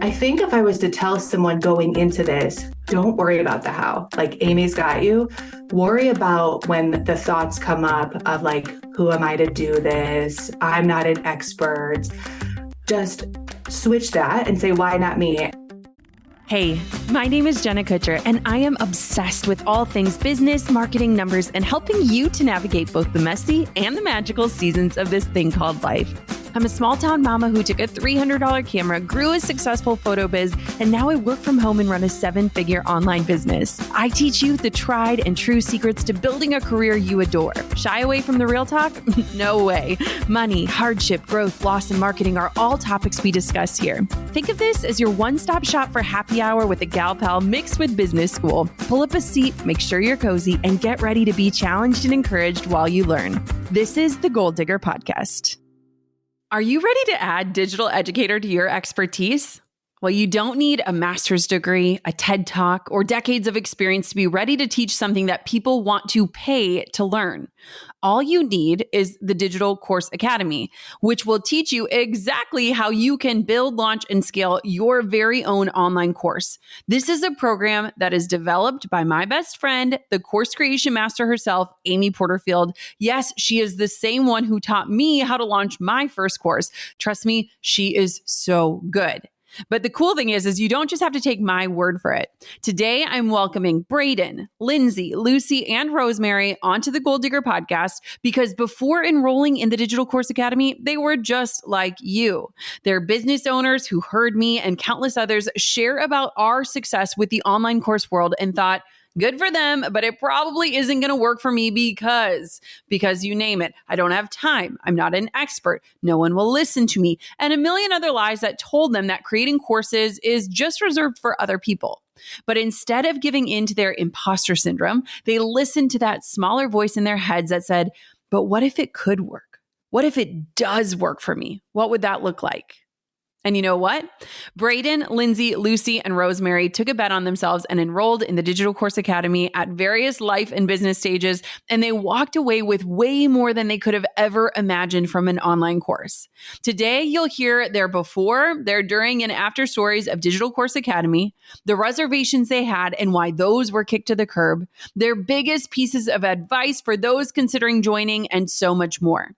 I think if I was to tell someone going into this, don't worry about the how. Like Amy's got you. Worry about when the thoughts come up of like, who am I to do this? I'm not an expert. Just switch that and say, why not me? Hey, my name is Jenna Kutcher, and I am obsessed with all things business, marketing, numbers, and helping you to navigate both the messy and the magical seasons of this thing called life. I'm a small town mama who took a $300 camera, grew a successful photo biz, and now I work from home and run a 7-figure online business. I teach you the tried and true secrets to building a career you adore. Shy away from the real talk? No way. Money, hardship, growth, loss, and marketing are all topics we discuss here. Think of this as your one-stop shop for happy hour with a gal pal mixed with business school. Pull up a seat, make sure you're cozy, and get ready to be challenged and encouraged while you learn. This is the Gold Digger Podcast. Are you ready to add digital educator to your expertise? Well, you don't need a master's degree, a TED Talk, or decades of experience to be ready to teach something that people want to pay to learn. All you need is the Digital Course Academy, which will teach you exactly how you can build, launch, and scale your very own online course. This is a program that is developed by my best friend, the course creation master herself, Amy Porterfield. Yes, she is the same one who taught me how to launch my first course. Trust me, she is so good. But the cool thing is you don't just have to take my word for it. Today, I'm welcoming Braden, Lindsay, Lucy, and Rosemary onto the Gold Digger Podcast because before enrolling in the Digital Course Academy, they were just like you. They're business owners who heard me and countless others share about our success with the online course world and thought, good for them, but it probably isn't going to work for me because you name it. I don't have time. I'm not an expert. No one will listen to me. And a million other lies that told them that creating courses is just reserved for other people. But instead of giving in to their imposter syndrome, they listened to that smaller voice in their heads that said, but what if it could work? What if it does work for me? What would that look like? And you know what? Braden, Lindsay, Lucy, and Rosemary took a bet on themselves and enrolled in the Digital Course Academy at various life and business stages, and they walked away with way more than they could have ever imagined from an online course. Today, you'll hear their before, their during, and after stories of Digital Course Academy, the reservations they had and why those were kicked to the curb, their biggest pieces of advice for those considering joining, and so much more.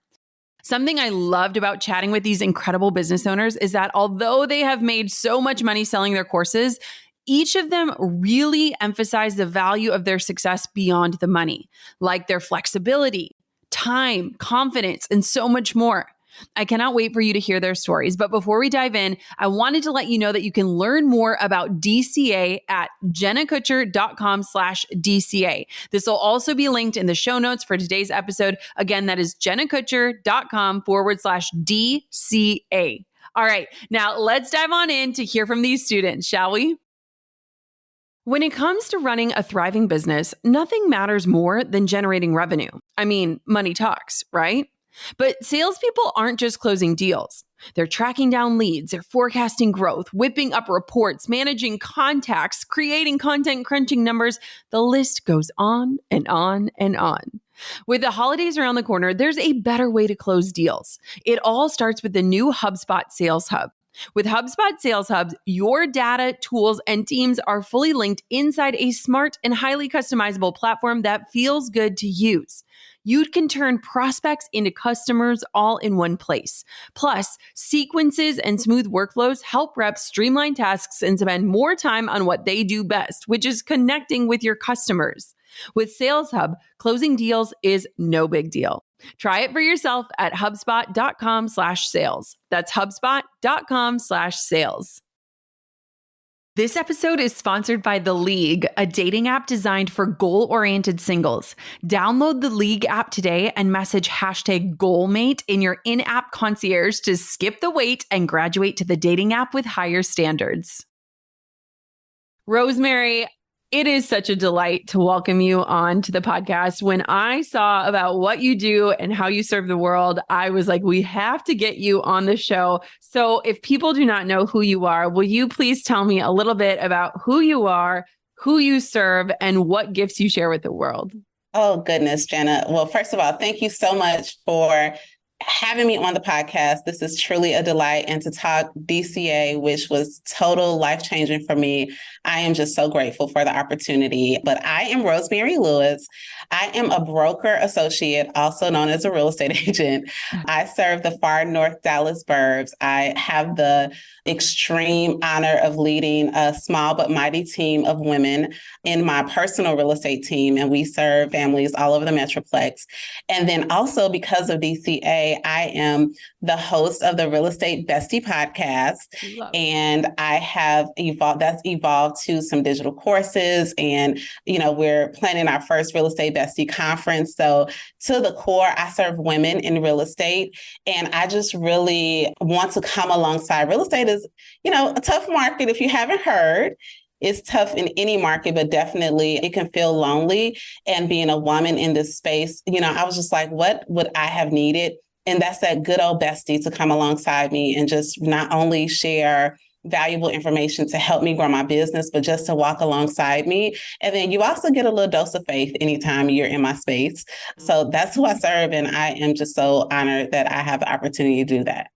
Something I loved about chatting with these incredible business owners is that although they have made so much money selling their courses, each of them really emphasized the value of their success beyond the money, like their flexibility, time, confidence, and so much more. I cannot wait for you to hear their stories. But before we dive in, I wanted to let you know that you can learn more about DCA at jennakutcher.com/DCA. This will also be linked in the show notes for today's episode. Again, that is jennakutcher.com/DCA. All right, now let's dive on in to hear from these students, shall we? When it comes to running a thriving business, nothing matters more than generating revenue. I mean, money talks, right? But salespeople aren't just closing deals. They're tracking down leads, they're forecasting growth, whipping up reports, managing contacts, creating content, crunching numbers. The list goes on and on and on. With the holidays around the corner, there's a better way to close deals. It all starts with the new HubSpot Sales Hub. With HubSpot Sales Hubs, your data, tools, and teams are fully linked inside a smart and highly customizable platform that feels good to use. You can turn prospects into customers all in one place. Plus, sequences and smooth workflows help reps streamline tasks and spend more time on what they do best, which is connecting with your customers. With Sales Hub, closing deals is no big deal. Try it for yourself at HubSpot.com/sales. That's HubSpot.com/sales. This episode is sponsored by The League, a dating app designed for goal-oriented singles. Download the League app today and message #GoalMate in your in-app concierge to skip the wait and graduate to the dating app with higher standards. Rosemary, it is such a delight to welcome you on to the podcast. When I saw about what you do and how you serve the world, I was like, we have to get you on the show. So if people do not know who you are, will you please tell me a little bit about who you are, who you serve, and what gifts you share with the world? Oh, goodness, Jenna. Well, first of all, thank you so much for having me on the podcast. This is truly a delight. And to talk DCA, which was total life-changing for me, I am just so grateful for the opportunity. But I am Rosemary Lewis. I am a broker associate, also known as a real estate agent. I serve the far North Dallas burbs. I have the extreme honor of leading a small but mighty team of women in my personal real estate team, and we serve families all over the Metroplex. And then also because of DCA, I am the host of the Real Estate Bestie podcast. And I have evolved to some digital courses, and, we're planning our first Real Estate Bestie conference. So to the core, I serve women in real estate, and I just really want to come alongside. Real estate is, a tough market. If you haven't heard, it's tough in any market, but definitely it can feel lonely. And being a woman in this space, I was just like, what would I have needed? And that's that good old bestie to come alongside me and just not only share valuable information to help me grow my business, but just to walk alongside me. And then you also get a little dose of faith anytime you're in my space. So that's who I serve. And I am just so honored that I have the opportunity to do that.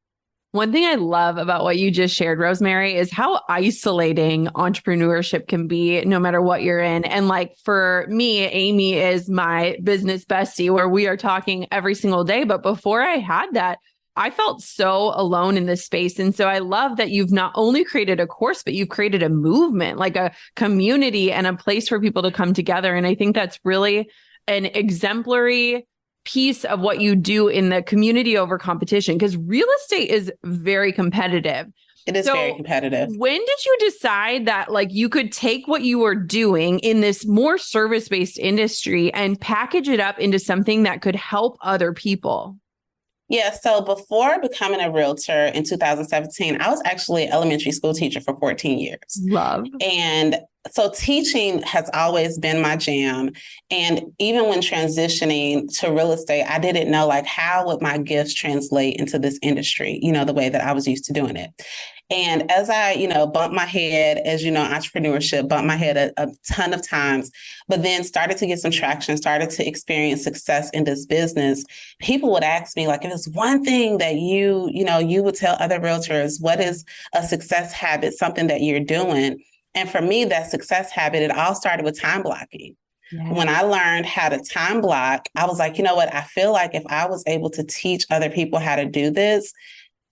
One thing I love about what you just shared, Rosemary, is how isolating entrepreneurship can be no matter what you're in. And like for me, Amy is my business bestie where we are talking every single day. But before I had that, I felt so alone in this space. And so I love that you've not only created a course, but you've created a movement, like a community and a place for people to come together. And I think that's really an exemplary piece of what you do in the community over competition, because real estate is very competitive. It is very competitive. When did you decide that you could take what you were doing in this more service-based industry and package it up into something that could help other people? Yeah, so before becoming a realtor in 2017, I was actually an elementary school teacher for 14 years. Love. And so teaching has always been my jam. And even when transitioning to real estate, I didn't know how would my gifts translate into this industry, the way that I was used to doing it. And as I, bumped my head, as entrepreneurship, bumped my head a ton of times, but then started to get some traction, started to experience success in this business. People would ask me, if it's one thing that you would tell other realtors, what is a success habit, something that you're doing? And for me, that success habit, it all started with time blocking. Yes. When I learned how to time block, I was like, you know what? I feel like if I was able to teach other people how to do this,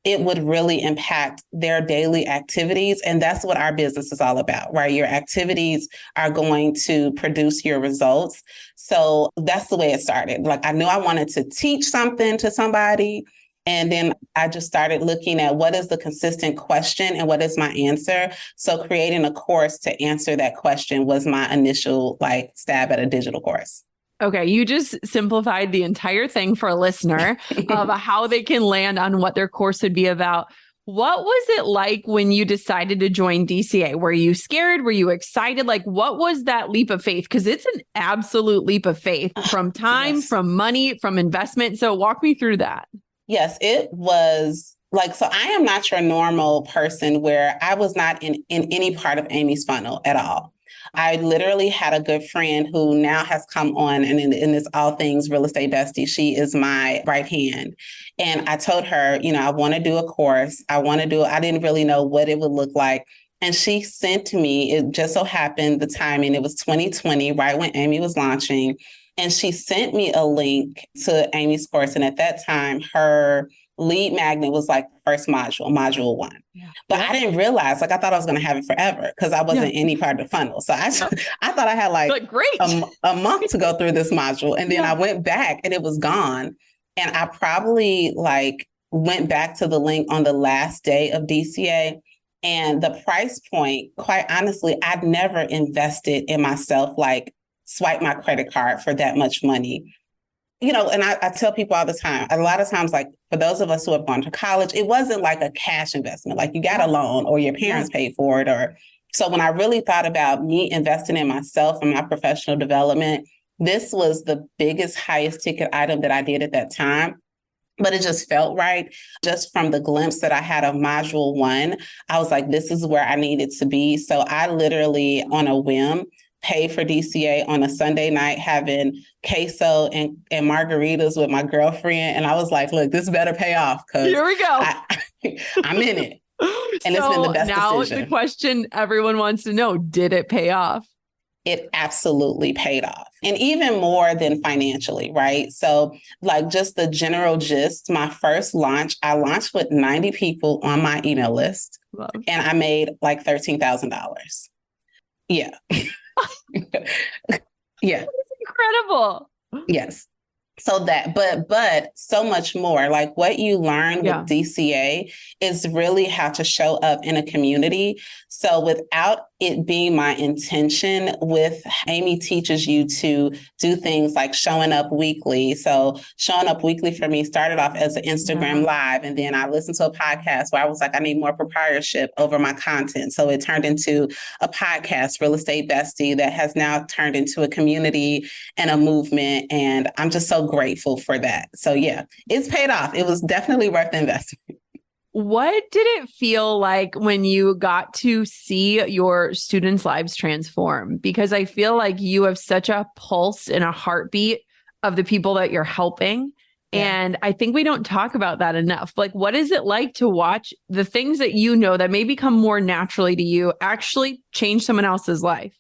it would really impact their daily activities. And that's what our business is all about, right? Your activities are going to produce your results. So that's the way it started. I knew I wanted to teach something to somebody. And then I just started looking at what is the consistent question and what is my answer. So creating a course to answer that question was my initial stab at a digital course. Okay, you just simplified the entire thing for a listener of how they can land on what their course would be about. What was it like when you decided to join DCA? Were you scared? Were you excited? What was that leap of faith? Because it's an absolute leap of faith from time, yes, from money, from investment. So walk me through that. Yes, it was so I am not your normal person where I was not in any part of Amy's funnel at all. I literally had a good friend who now has come on and in this all things real estate bestie. She is my right hand. And I told her, I want to do a course. I didn't really know what it would look like. And she sent me, it just so happened the timing, it was 2020, right when Amy was launching. And she sent me a link to Amy's course. And at that time, her lead magnet was the first module 1. Yeah. But I didn't realize, I thought I was going to have it forever because I wasn't any part of the funnel. So I thought I had great. A month to go through this module. And then I went back and it was gone. And I probably went back to the link on the last day of DCA. And the price point, quite honestly, I'd never invested in myself, swipe my credit card for that much money. And I tell people all the time, a lot of times, for those of us who have gone to college, it wasn't a cash investment, you got a loan or your parents paid for it. So when I really thought about me investing in myself and my professional development, this was the biggest, highest ticket item that I did at that time. But it just felt right. Just from the glimpse that I had of module 1, I was like, this is where I needed to be. So I literally, on a whim, pay for DCA on a Sunday night, having queso and margaritas with my girlfriend. And I was like, look, this better pay off because here we go. I'm in it. And it's been the best decision. Now the question everyone wants to know, did it pay off? It absolutely paid off. And even more than financially, right? So like just the general gist, my first launch, I launched with 90 people on my email list. Love. And I made like $13,000. Yeah. Yeah. That's incredible. Yes. So that, but so much more. Like what you learn with DCA is really how to show up in a community. So without it being my intention, with Amy teaches you to do things like showing up weekly. So showing up weekly for me started off as an Instagram live. And then I listened to a podcast where I was like, I need more proprietorship over my content. So it turned into a podcast, Real Estate Bestie, that has now turned into a community and a movement. And I'm just so grateful for that. So yeah, it's paid off. It was definitely worth the investment. What did it feel like when you got to see your students' lives transform? Because I feel like you have such a pulse and a heartbeat of the people that you're helping. Yeah. And I think we don't talk about that enough. Like, what is it like to watch the things that you know that may become more naturally to you actually change someone else's life?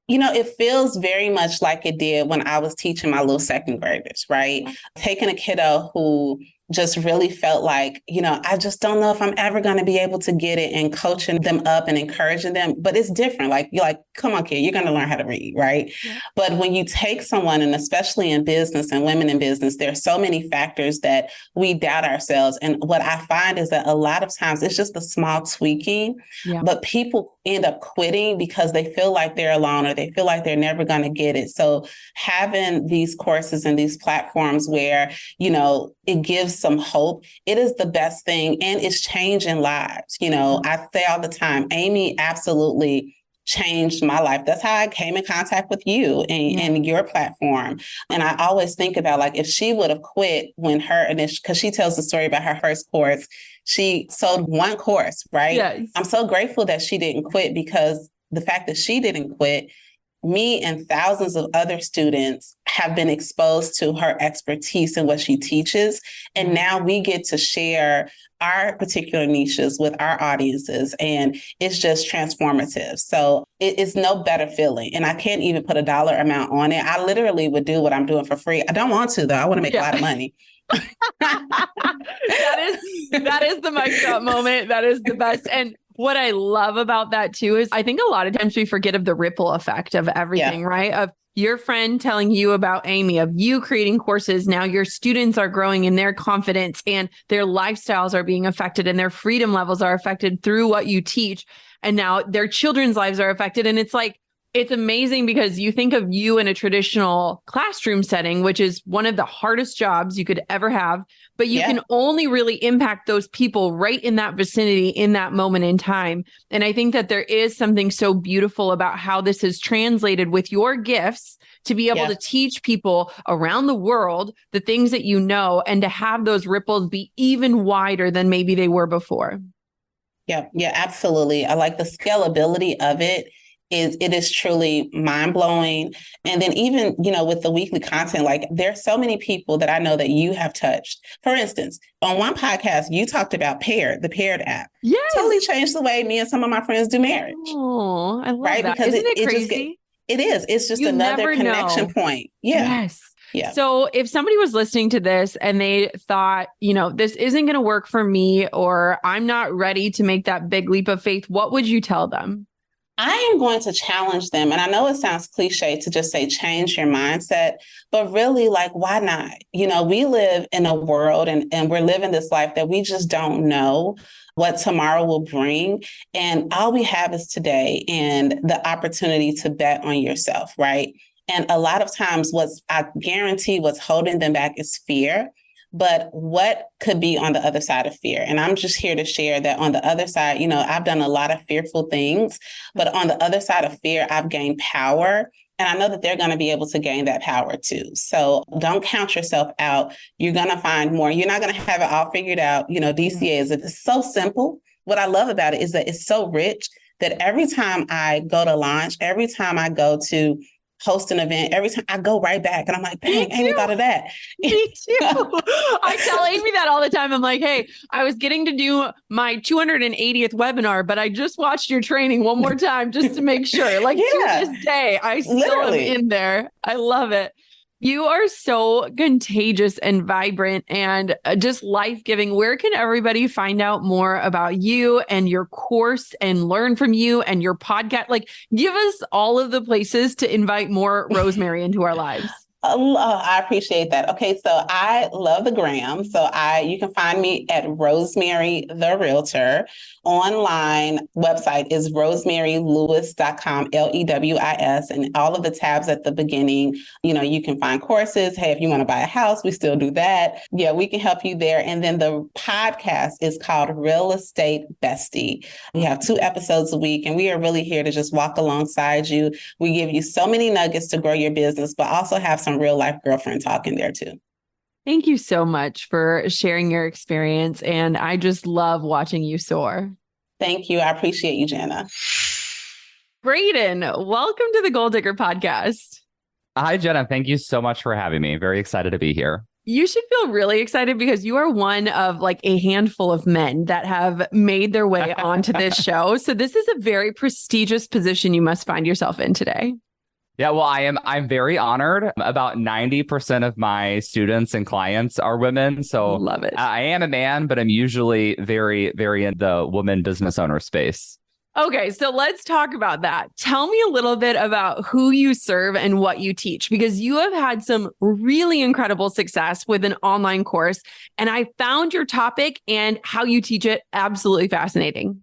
You know, it feels very much like it did when I was teaching my little second graders, right? Taking a kiddo who just really felt like, you know, I just don't know if I'm ever going to be able to get it, and coaching them up and encouraging them. But it's different. Like, you're like, come on, kid, you're going to learn how to read, right? Yeah. But when you take someone, and especially in business and women in business, there are so many factors that we doubt ourselves. And what I find is that a lot of times it's just a small tweaking, but people end up quitting because they feel like they're alone, or they feel like they're never going to get it. So having these courses and these platforms where, you know, it gives some hope, it is the best thing, and it's changing lives. You know, I say all the time, Amy absolutely changed my life. That's how I came in contact with you and your platform. And I always think about, like, if she would have quit when her initial, because she tells the story about her first course, she sold one course, right? Yes. I'm so grateful that she didn't quit, because the fact that she didn't quit, me and thousands of other students have been exposed to her expertise in what she teaches. And now we get to share our particular niches with our audiences, and it's just transformative. So it's no better feeling. And I can't even put a dollar amount on it. I literally would do what I'm doing for free. I don't want to, though. I want to make a lot of money. That is the mic drop moment. That is the best. And what I love about that too is I think a lot of times we forget of the ripple effect of everything, right? Of your friend telling you about Amy, of you creating courses. Now your students are growing in their confidence, and their lifestyles are being affected, and their freedom levels are affected through what you teach. And now their children's lives are affected. And it's like, it's amazing, because you think of you in a traditional classroom setting, which is one of the hardest jobs you could ever have, but you can only really impact those people right in that vicinity in that moment in time. And I think that there is something so beautiful about how this is translated with your gifts to be able to teach people around the world the things that you know, and to have those ripples be even wider than maybe they were before. Yeah, absolutely. I like the scalability of it. It is truly mind-blowing. And then even, you know, with the weekly content, like, there's so many people that I know that you have touched. For instance, on one podcast, you talked about the Paired app. Yes. Totally changed the way me and some of my friends do marriage. Oh, I love that. Because Isn't it crazy? It is. It's just another connection point. Yeah. Yes. Yeah. So if somebody was listening to this and they thought, you know, this isn't going to work for me, or I'm not ready to make that big leap of faith, what would you tell them? I am going to challenge them. And I know it sounds cliche to just say, change your mindset, but really, like, why not? You know, we live in a world and we're living this life that we just don't know what tomorrow will bring. And all we have is today and the opportunity to bet on yourself, right? And a lot of times I guarantee what's holding them back is fear. But what could be on the other side of fear? And I'm just here to share that on the other side, you know, I've done a lot of fearful things, but on the other side of fear, I've gained power. And I know that they're going to be able to gain that power too. So don't count yourself out. You're going to find more. You're not going to have it all figured out. You know, DCA it's so simple. What I love about it is that it's so rich that every time I go to launch, every time I go to host an event, every time I go right back and I'm like, dang, Amy thought of that. Me too. I tell Amy that all the time. I'm like, hey, I was getting to do my 280th webinar, but I just watched your training one more time just to make sure. Like to this day, I still am in there. I love it. You are so contagious and vibrant and just life-giving. Where can everybody find out more about you and your course and learn from you and your podcast? Like, give us all of the places to invite more Rosemary into our lives. I appreciate that. Okay, so I love the gram. So you can find me at Rosemary the Realtor. Online website is rosemarylewis.com, LEWIS, and all of the tabs at the beginning. You can find courses. Hey, if you want to buy a house, we still do that. Yeah, we can help you there. And then the podcast is called Real Estate Bestie. We have 2 episodes a week, and we are really here to just walk alongside you. We give you so many nuggets to grow your business, but also have some real life girlfriend talk in there too. Thank you so much for sharing your experience. And I just love watching you soar. Thank you. I appreciate you, Jana. Braden, welcome to the Goal Digger podcast. Hi, Jenna. Thank you so much for having me. Very excited to be here. You should feel really excited because you are one of like a handful of men that have made their way onto this show. So this is a very prestigious position you must find yourself in today. Yeah, well, I'm very honored. About 90% of my students and clients are women. So love it. I am a man, but I'm usually very, very in the woman business owner space. Okay, so let's talk about that. Tell me a little bit about who you serve and what you teach, because you have had some really incredible success with an online course. And I found your topic and how you teach it absolutely fascinating.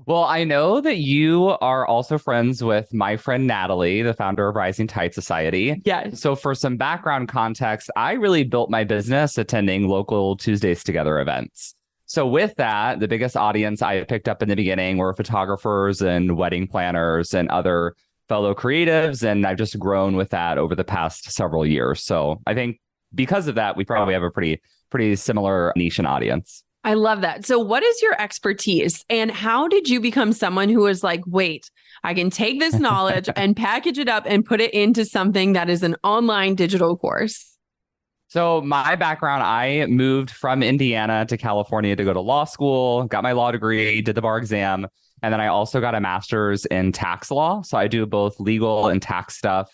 Well, I know that you are also friends with my friend Natalie, the founder of Rising Tide Society. Yeah. So for some background context, I really built my business attending local Tuesdays Together events. So with that, the biggest audience I picked up in the beginning were photographers and wedding planners and other fellow creatives. And I've just grown with that over the past several years. So I think because of that, we probably have a pretty similar niche and audience. I love that. So what is your expertise and how did you become someone who was like, wait, I can take this knowledge and package it up and put it into something that is an online digital course? So my background, I moved from Indiana to California to go to law school, got my law degree, did the bar exam, and then I also got a master's in tax law. So I do both legal and tax stuff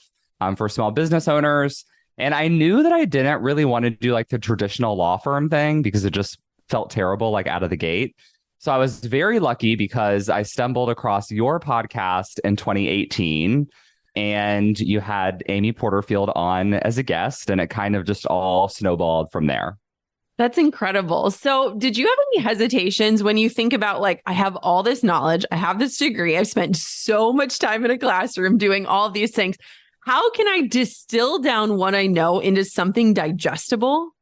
for small business owners. And I knew that I didn't really want to do like the traditional law firm thing because it just felt terrible, like out of the gate. So I was very lucky because I stumbled across your podcast in 2018 and you had Amy Porterfield on as a guest and it kind of just all snowballed from there. That's incredible. So did you have any hesitations when you think about like, I have all this knowledge, I have this degree, I've spent so much time in a classroom doing all of these things. How can I distill down what I know into something digestible?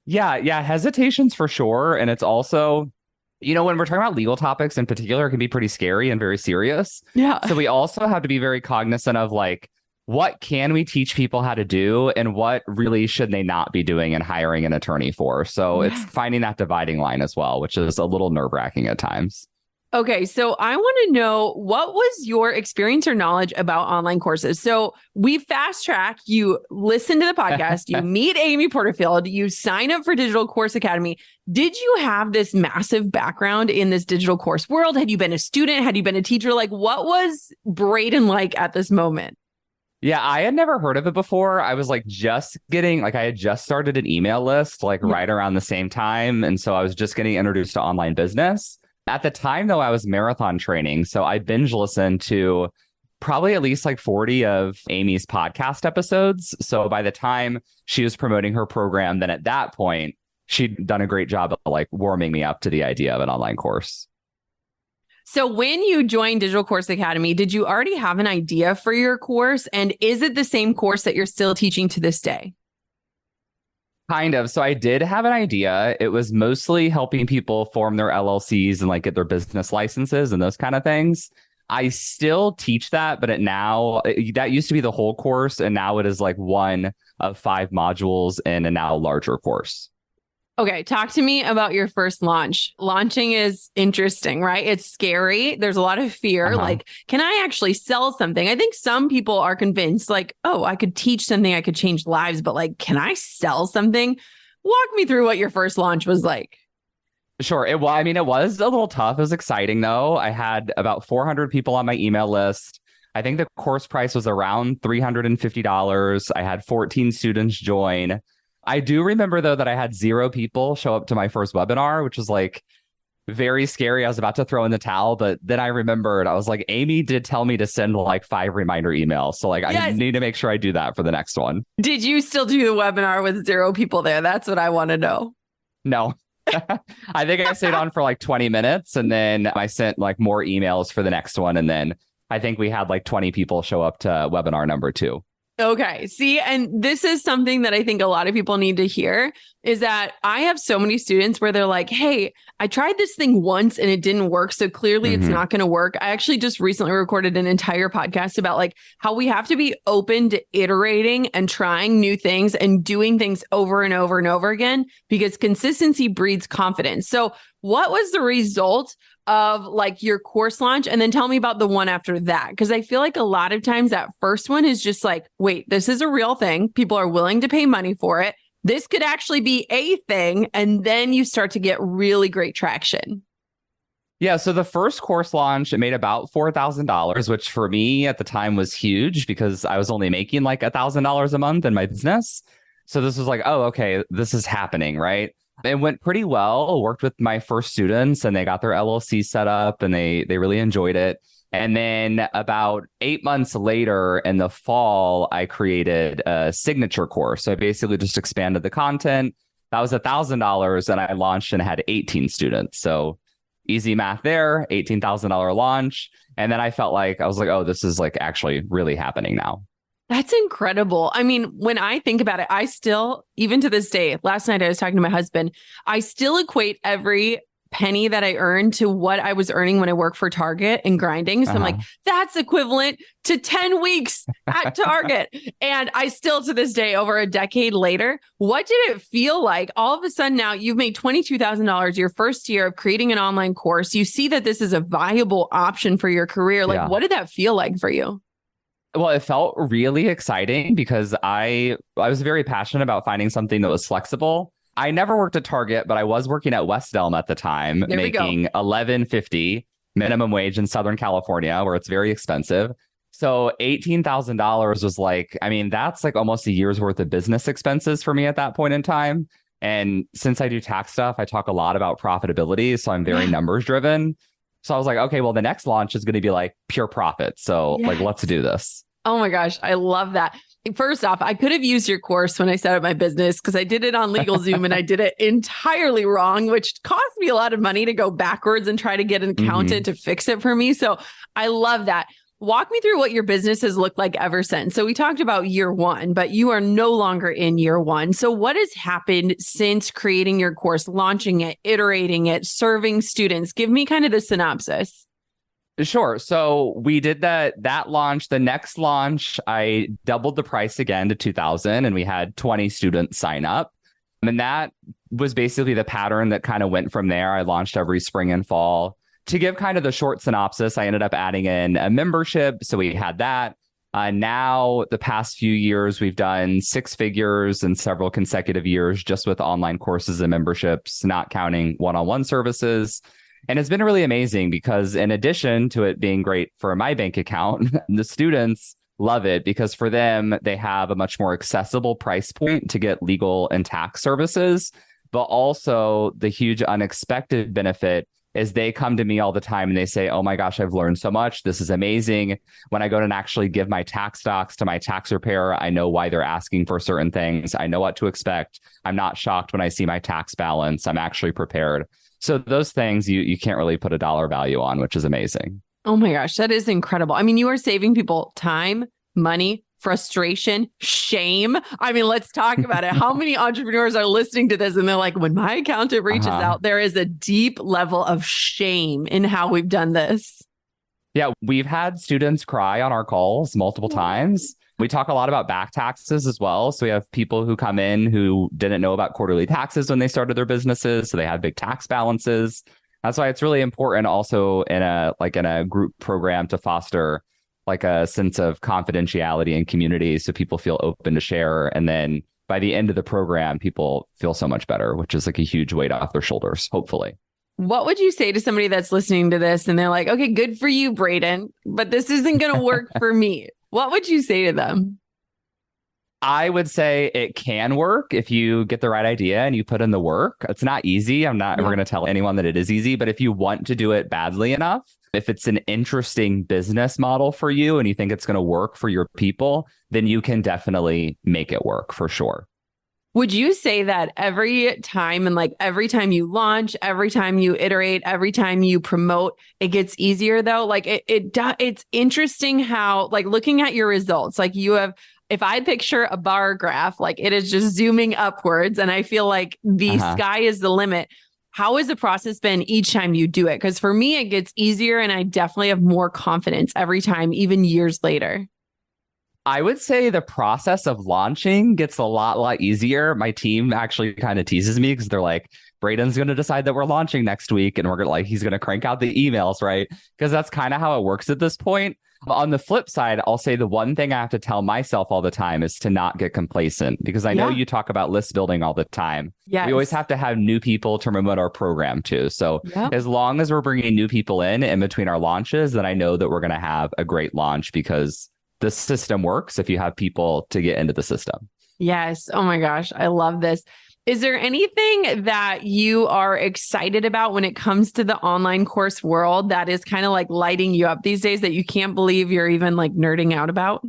Yeah, hesitations for sure. And it's also, when we're talking about legal topics in particular, it can be pretty scary and very serious. Yeah. So we also have to be very cognizant of like, what can we teach people how to do and what really should they not be doing and hiring an attorney for? So it's finding that dividing line as well, which is a little nerve-wracking at times. Okay, so I want to know, what was your experience or knowledge about online courses? So we fast track, you listen to the podcast, you meet Amy Porterfield, you sign up for Digital Course Academy. Did you have this massive background in this digital course world? Had you been a student? Had you been a teacher? Like, what was Braden like at this moment? Yeah, I had never heard of it before. I was like I had just started an email list right around the same time. And so I was just getting introduced to online business. At the time, though, I was marathon training. So I binge listened to probably at least like 40 of Amy's podcast episodes. So by the time she was promoting her program, then at that point, she'd done a great job of like warming me up to the idea of an online course. So when you joined Digital Course Academy, did you already have an idea for your course? And is it the same course that you're still teaching to this day? Kind of. So I did have an idea. It was mostly helping people form their LLCs and like get their business licenses and those kind of things. I still teach that, but that used to be the whole course. And now it is like one of 5 modules in a now larger course. Okay, talk to me about your first launch. Launching is interesting, right? It's scary. There's a lot of fear. Like, can I actually sell something? I think some people are convinced, like, oh, I could teach something, I could change lives, but like, can I sell something? Walk me through what your first launch was like. Sure. It was a little tough. It was exciting, though. I had about 400 people on my email list. I think the course price was around $350. I had 14 students join. I do remember, though, that I had 0 people show up to my first webinar, which was like very scary. I was about to throw in the towel, but then I remembered, I was like, Amy did tell me to send like 5 reminder emails. So like, I need to make sure I do that for the next one. Did you still do the webinar with 0 people there? That's what I want to know. No. I think I stayed on for like 20 minutes and then I sent like more emails for the next one. And then I think we had like 20 people show up to webinar number 2. Okay. See, and this is something that I think a lot of people need to hear is that I have so many students where they're like, hey, I tried this thing once and it didn't work. So clearly it's not going to work. I actually just recently recorded an entire podcast about like how we have to be open to iterating and trying new things and doing things over and over and over again, because consistency breeds confidence. So what was the result of like your course launch? And then tell me about the one after that. Because I feel like a lot of times that first one is just like, wait, this is a real thing. People are willing to pay money for it. This could actually be a thing. And then you start to get really great traction. Yeah. So the first course launch, it made about $4,000, which for me at the time was huge because I was only making like $1,000 a month in my business. So this was like, oh, okay, this is happening, right? It went pretty well. Worked with my first students and they got their LLC set up and they really enjoyed it. And then about 8 months later in the fall, I created a signature course. So I basically just expanded the content. That was $1,000 and I launched and had 18 students. So easy math there, $18,000 launch. And then I felt like, I was like, oh, this is like actually really happening now. That's incredible. I mean, when I think about it, I still, even to this day, last night I was talking to my husband, I still equate every penny that I earned to what I was earning when I worked for Target and grinding. So I'm like, that's equivalent to 10 weeks at Target. And I still, to this day, over a decade later, what did it feel like? All of a sudden now you've made $22,000 your first year of creating an online course. You see that this is a viable option for your career. Like, what did that feel like for you? Well, it felt really exciting because I was very passionate about finding something that was flexible. I never worked at Target, but I was working at West Elm at the time, making $11.50 minimum wage in Southern California, where it's very expensive. So $18,000 was like, I mean, that's like almost a year's worth of business expenses for me at that point in time. And since I do tax stuff, I talk a lot about profitability. So I'm very numbers driven. So I was like, okay, well, the next launch is going to be like pure profit. So like, let's do this. Oh my gosh, I love that. First off, I could have used your course when I set up my business because I did it on LegalZoom and I did it entirely wrong, which cost me a lot of money to go backwards and try to get an accountant to fix it for me. So I love that. Walk me through what your business has looked like ever since. So we talked about year one, but you are no longer in year one. So what has happened since creating your course, launching it, iterating it, serving students? Give me kind of the synopsis. Sure. So we did that launch. The next launch, I doubled the price again to $2,000 and we had 20 students sign up. And that was basically the pattern that kind of went from there. I launched every spring and fall. To give kind of the short synopsis, I ended up adding in a membership. So we had that. Now, the past few years, we've done 6 figures in several consecutive years just with online courses and memberships, not counting one-on-one services. And it's been really amazing because in addition to it being great for my bank account, the students love it because for them, they have a much more accessible price point to get legal and tax services. But also the huge unexpected benefit is they come to me all the time and they say, oh my gosh, I've learned so much. This is amazing. When I go to actually give my tax docs to my tax preparer, I know why they're asking for certain things. I know what to expect. I'm not shocked when I see my tax balance. I'm actually prepared. So those things you can't really put a dollar value on, which is amazing. Oh my gosh, that is incredible. I mean, you are saving people time, money, frustration, shame. I mean, let's talk about it. How many entrepreneurs are listening to this and they're like, when my accountant reaches out, there is a deep level of shame in how we've done this. Yeah, we've had students cry on our calls multiple times. We talk a lot about back taxes as well. So we have people who come in who didn't know about quarterly taxes when they started their businesses. So they have big tax balances. That's why it's really important also in a group program to foster like a sense of confidentiality and community so people feel open to share. And then by the end of the program, people feel so much better, which is like a huge weight off their shoulders, hopefully. What would you say to somebody that's listening to this and they're like, okay, good for you, Braden, but this isn't going to work for me? What would you say to them? I would say it can work if you get the right idea and you put in the work. It's not easy. I'm not ever going to tell anyone that it is easy, but if you want to do it badly enough, if it's an interesting business model for you and you think it's going to work for your people, then you can definitely make it work for sure. Would you say that every time and like every time you launch, every time you iterate, every time you promote, it gets easier though? Like it's interesting how like looking at your results, like you have, if I picture a bar graph, like it is just zooming upwards and I feel like the sky is the limit. How has the process been each time you do it? Because for me, it gets easier and I definitely have more confidence every time, even years later. I would say the process of launching gets a lot easier. My team actually kind of teases me because they're like, Braden's going to decide that we're launching next week and we're going to like, he's going to crank out the emails, right? Because that's kind of how it works at this point. On the flip side, I'll say the one thing I have to tell myself all the time is to not get complacent because I know you talk about list building all the time. Yes. We always have to have new people to promote our program to. So as long as we're bringing new people in between our launches, then I know that we're going to have a great launch because the system works if you have people to get into the system. Yes. Oh my gosh. I love this. Is there anything that you are excited about when it comes to the online course world that is kind of like lighting you up these days that you can't believe you're even like nerding out about?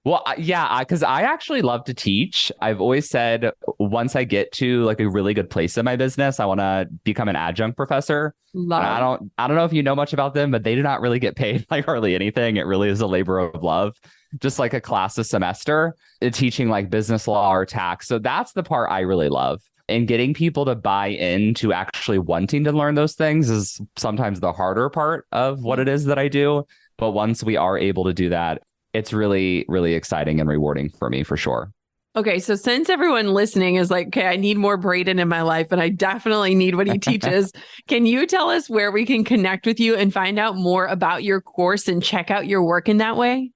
Well, yeah, because I actually love to teach. I've always said once I get to like a really good place in my business, I want to become an adjunct professor. I don't know if you know much about them, but they do not really get paid like hardly anything. It really is a labor of love, just like a class a semester, teaching like business law or tax. So that's the part I really love. And getting people to buy into actually wanting to learn those things is sometimes the harder part of what it is that I do. But once we are able to do that, it's really, really exciting and rewarding for me, for sure. Okay, so since everyone listening is like, okay, I need more Braden in my life and I definitely need what he teaches, can you tell us where we can connect with you and find out more about your course and check out your work in that way?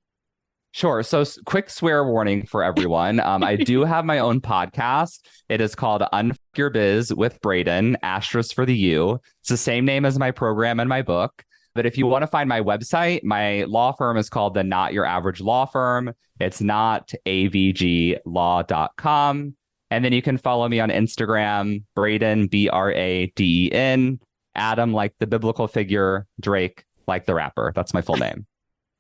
Sure. So quick swear warning for everyone. I do have my own podcast. It is called Unfuck Your Biz with Braden, asterisk for the U. It's the same name as my program and my book. But if you want to find my website, my law firm is called the Not Your Average Law Firm. It's notavglaw.com. And then you can follow me on Instagram, Braden, Braden, Adam like the biblical figure, Drake like the rapper. That's my full name.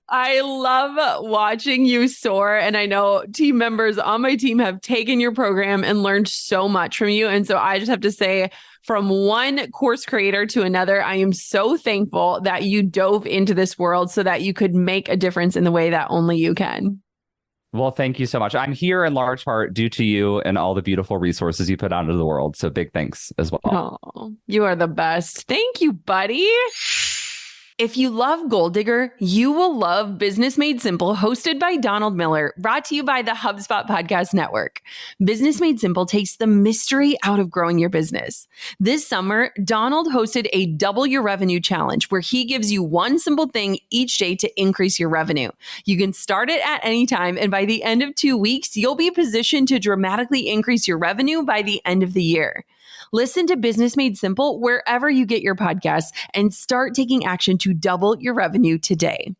I love watching you soar. And I know team members on my team have taken your program and learned so much from you. And so I just have to say, from one course creator to another, I am so thankful that you dove into this world so that you could make a difference in the way that only you can. Well, thank you so much. I'm here in large part due to you and all the beautiful resources you put out into the world. So big thanks as well. Oh, you are the best. Thank you, buddy. If you love Gold Digger, you will love Business Made Simple, hosted by Donald Miller, brought to you by the HubSpot Podcast Network. Business Made Simple takes the mystery out of growing your business. This summer, Donald hosted a Double Your Revenue Challenge, where he gives you one simple thing each day to increase your revenue. You can start it at any time, and by the end of 2 weeks, you'll be positioned to dramatically increase your revenue by the end of the year. Listen to Business Made Simple wherever you get your podcasts and start taking action to double your revenue today.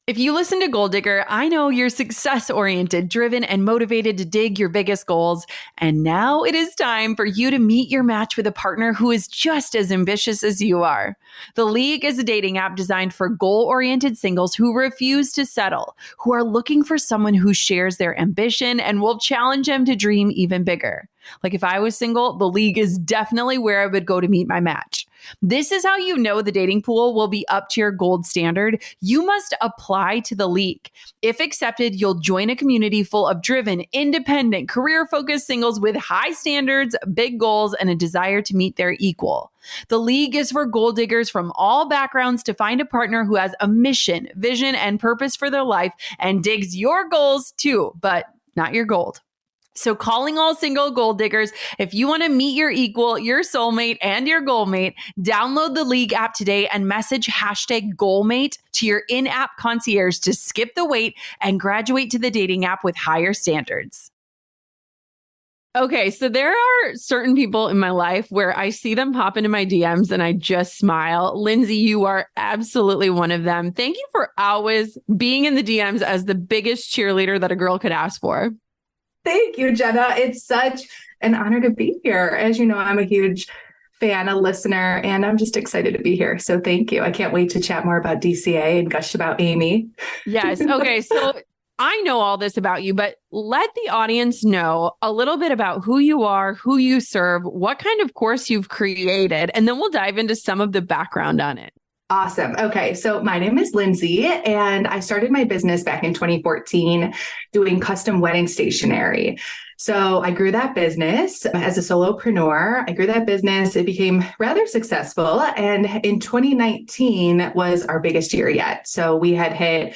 If you listen to Gold Digger, I know you're success-oriented, driven, and motivated to dig your biggest goals. And now it is time for you to meet your match with a partner who is just as ambitious as you are. The League is a dating app designed for goal-oriented singles who refuse to settle, who are looking for someone who shares their ambition and will challenge them to dream even bigger. Like if I was single, The League is definitely where I would go to meet my match. This is how you know the dating pool will be up to your gold standard. You must apply to the league. If accepted, you'll join a community full of driven, independent, career-focused singles with high standards, big goals, and a desire to meet their equal. The league is for gold diggers from all backgrounds to find a partner who has a mission, vision, and purpose for their life and digs your goals too, but not your gold. So calling all single gold diggers, if you want to meet your equal, your soulmate, and your goalmate, download the League app today and message #goalmate to your in-app concierge to skip the wait and graduate to the dating app with higher standards. Okay, so there are certain people in my life where I see them pop into my DMs and I just smile. Lindsay, you are absolutely one of them. Thank you for always being in the DMs as the biggest cheerleader that a girl could ask for. Thank you, Jenna. It's such an honor to be here. As you know, I'm a huge fan, a listener, and I'm just excited to be here. So thank you. I can't wait to chat more about DCA and gush about Amy. Yes. Okay. So I know all this about you, but let the audience know a little bit about who you are, who you serve, what kind of course you've created, and then we'll dive into some of the background on it. Awesome. Okay. So my name is Lindsay, and I started my business back in 2014 doing custom wedding stationery. So I grew that business as a solopreneur. I grew that business. It became rather successful. And in 2019 was our biggest year yet. So we had hit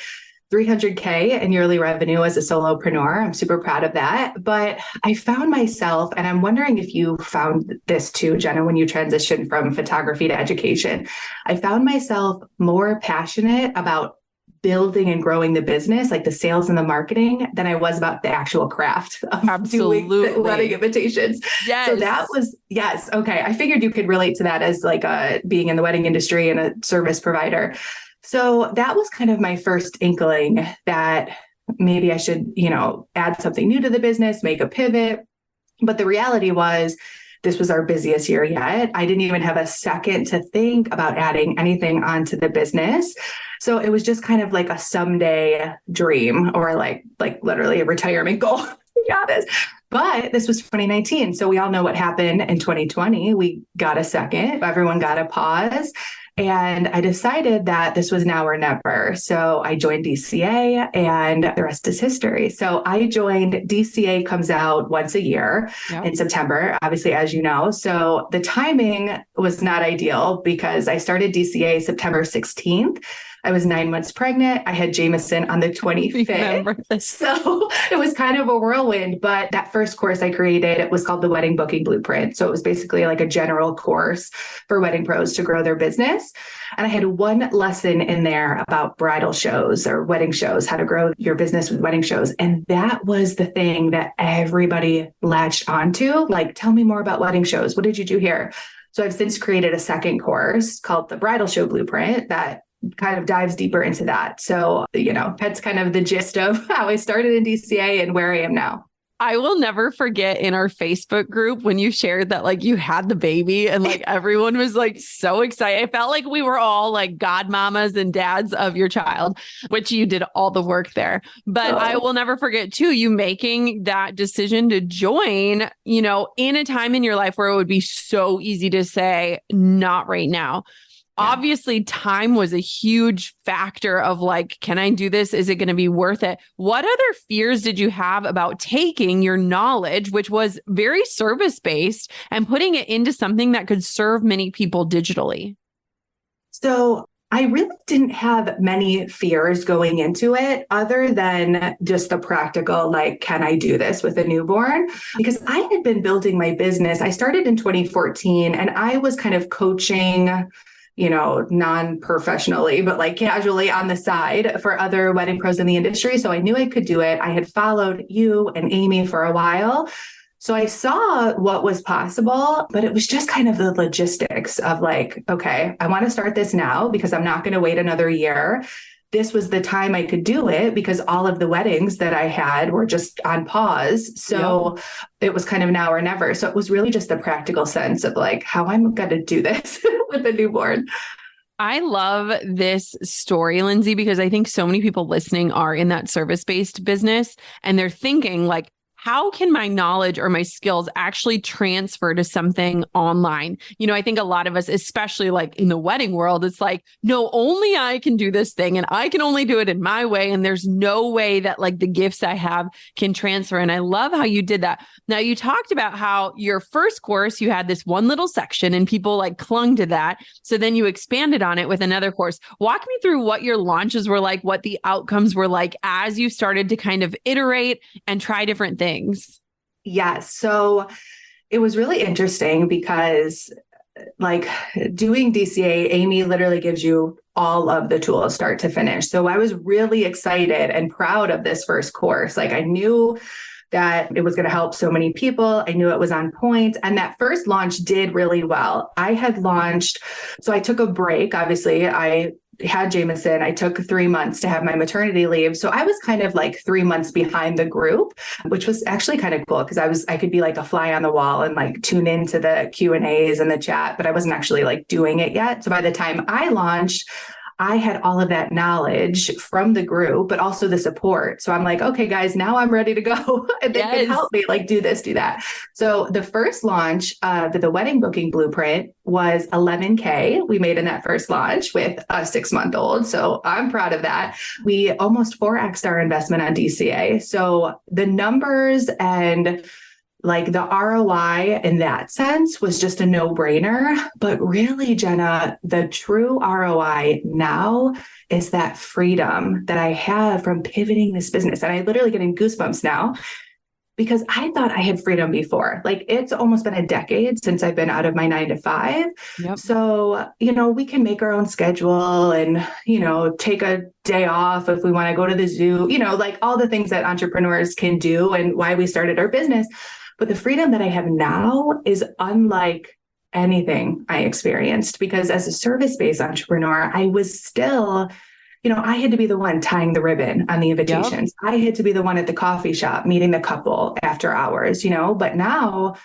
300K in yearly revenue as a solopreneur. I'm super proud of that. But I found myself, and I'm wondering if you found this too, Jenna, when you transitioned from photography to education, I found myself more passionate about building and growing the business, like the sales and the marketing, than I was about the actual craft of doing the wedding invitations. Yes. So that was, yes. Okay. I figured you could relate to that as like being in the wedding industry and a service provider. So that was kind of my first inkling that maybe I should, add something new to the business, make a pivot. But the reality was this was our busiest year yet. I didn't even have a second to think about adding anything onto the business. So it was just kind of like a someday dream, or like literally a retirement goal, to be honest. But this was 2019. So we all know what happened in 2020. We got a second, everyone got a pause. And I decided that this was now or never. So I joined DCA, and the rest is history. So I joined, DCA comes out once a year in September, obviously, as you know. So the timing was not ideal because I started DCA September 16th. I was 9 months pregnant. I had Jameson on the 25th. So it was kind of a whirlwind. But that first course I created, it was called the Wedding Booking Blueprint. So it was basically like a general course for wedding pros to grow their business. And I had one lesson in there about bridal shows or wedding shows, how to grow your business with wedding shows. And that was the thing that everybody latched onto. Like, tell me more about wedding shows. What did you do here? So I've since created a second course called the Bridal Show Blueprint that kind of dives deeper into that. So, that's kind of the gist of how I started in DCA and where I am now. I will never forget in our Facebook group when you shared that like you had the baby and like everyone was like so excited. I felt like we were all like godmamas and dads of your child, which you did all the work there. But I will never forget too, you making that decision to join, in a time in your life where it would be so easy to say, not right now. Obviously, time was a huge factor of like, can I do this? Is it going to be worth it? What other fears did you have about taking your knowledge, which was very service-based, and putting it into something that could serve many people digitally? So I really didn't have many fears going into it other than just the practical, like, can I do this with a newborn? Because I had been building my business. I started in 2014 and I was kind of coaching, non-professionally, but like casually on the side for other wedding pros in the industry. So I knew I could do it. I had followed you and Amy for a while. So I saw what was possible, but it was just kind of the logistics of like, okay, I want to start this now because I'm not going to wait another year. This was the time I could do it because all of the weddings that I had were just on pause. So it was kind of now or never. So it was really just the practical sense of like how I'm going to do this with a newborn. I love this story, Lindsay, because I think so many people listening are in that service-based business and they're thinking like, how can my knowledge or my skills actually transfer to something online? You know, I think a lot of us, especially like in the wedding world, it's like, no, only I can do this thing and I can only do it in my way. And there's no way that like the gifts I have can transfer. And I love how you did that. Now, you talked about how your first course, you had this one little section and people like clung to that. So then you expanded on it with another course. Walk me through what your launches were like, what the outcomes were like as you started to kind of iterate and try different things. Yes. So it was really interesting because like doing DCA, Amy literally gives you all of the tools start to finish. So I was really excited and proud of this first course. Like I knew that it was going to help so many people. I knew it was on point. And that first launch did really well. I had launched, so I took a break. Obviously, I had Jameson. I took 3 months to have my maternity leave. So I was kind of like 3 months behind the group, which was actually kind of cool because I could be like a fly on the wall and like tune into the Q&As and the chat, but I wasn't actually like doing it yet. So by the time I launched, I had all of that knowledge from the group, but also the support. So I'm like, okay, guys, now I'm ready to go. And they can help me like do this, do that. So the first launch, the wedding booking blueprint was 11K we made in that first launch with a 6-month-old. So I'm proud of that. We almost 4x'd our investment on DCA. So the numbers and like the ROI in that sense was just a no-brainer. But really, Jenna, the true ROI now is that freedom that I have from pivoting this business. And I literally getting goosebumps now because I thought I had freedom before. Like it's almost been a decade since I've been out of my 9 to 5. Yep. So, you know, we can make our own schedule and, you know, take a day off if we want to go to the zoo, you know, like all the things that entrepreneurs can do and why we started our business. But the freedom that I have now is unlike anything I experienced because as a service-based entrepreneur, I was still, you know, I had to be the one tying the ribbon on the invitations. Yep. I had to be the one at the coffee shop meeting the couple after hours, you know, but now,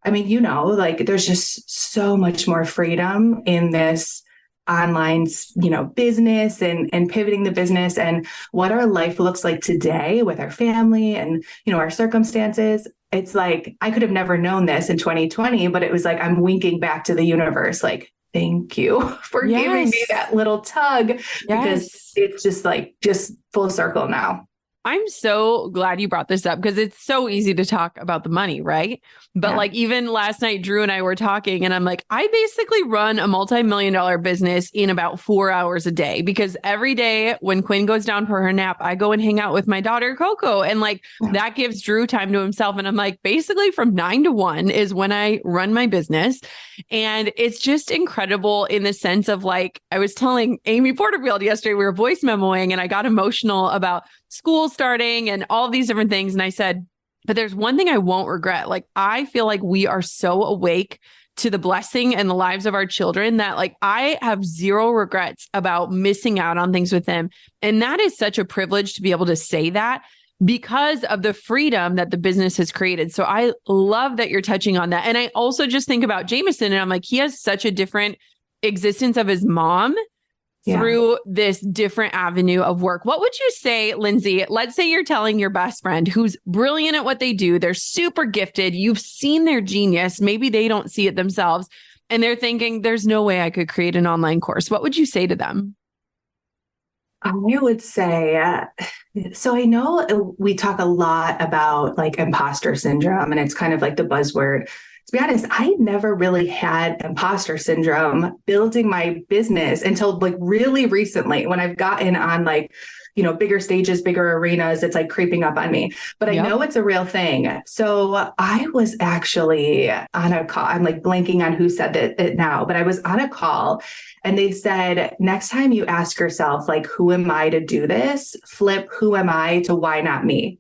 I mean, you know, like there's just so much more freedom in this online, you know, business and pivoting the business and what our life looks like today with our family and, you know, our circumstances. It's like, I could have never known this in 2020, but it was like, I'm winking back to the universe. Like, thank you for giving me that little tug because it's just like, just full circle now. I'm so glad you brought this up because it's so easy to talk about the money, right? But like even last night, Drew and I were talking and I'm like, I basically run a multi-million-dollar business in about 4 hours a day because every day when Quinn goes down for her nap, I go and hang out with my daughter, Coco. And like that gives Drew time to himself. And I'm like, basically from 9 to 1 is when I run my business. And it's just incredible in the sense of like, I was telling Amy Porterfield yesterday, we were voice memoing and I got emotional about school starting and all these different things. And I said, but there's one thing I won't regret. Like, I feel like we are so awake to the blessing and the lives of our children that like, I have zero regrets about missing out on things with them. And that is such a privilege to be able to say that because of the freedom that the business has created. So I love that you're touching on that. And I also just think about Jameson and I'm like, he has such a different existence of his mom through this different avenue of work. What would you say, Lindsay? Let's say you're telling your best friend who's brilliant at what they do. They're super gifted. You've seen their genius. Maybe they don't see it themselves. And they're thinking, there's no way I could create an online course. What would you say to them? I would say, so I know we talk a lot about like imposter syndrome and it's kind of like the buzzword. To be honest, I never really had imposter syndrome building my business until like really recently when I've gotten on like, you know, bigger stages, bigger arenas, it's like creeping up on me, but I know it's a real thing. So I was actually on a call. I'm like blanking on who said it now, but I was on a call and they said, next time you ask yourself, like, who am I to do this? Flip, who am I to why not me?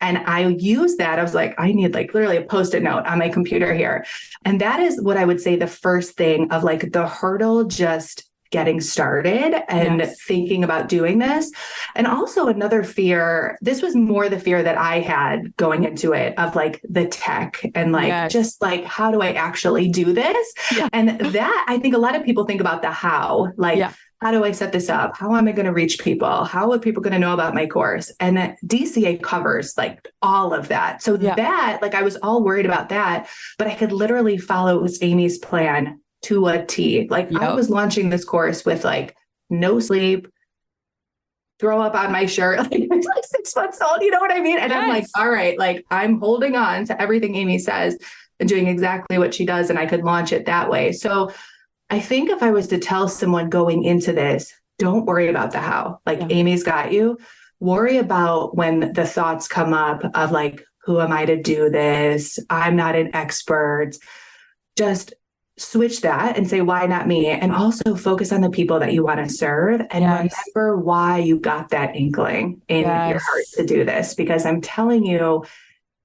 And I use that. I was like, I need like literally a Post-it note on my computer here. And that is what I would say the first thing of like the hurdle, just getting started and thinking about doing this. And also another fear, this was more the fear that I had going into it of like the tech and like, just like, how do I actually do this? And that I think a lot of people think about the how, like, how do I set this up? How am I going to reach people? How are people going to know about my course? And that DCA covers like all of that. So that, like, I was all worried about that, but I could literally follow Amy's plan to a T. Like I was launching this course with like no sleep, throw up on my shirt. Like, I was like 6 months old, you know what I mean? And I'm like, all right, like I'm holding on to everything Amy says and doing exactly what she does. And I could launch it that way. So I think if I was to tell someone going into this, don't worry about the how, like Amy's got you. Worry about when the thoughts come up of like, who am I to do this? I'm not an expert. Just switch that and say, why not me? And also focus on the people that you want to serve and remember why you got that inkling in your heart to do this. Because I'm telling you,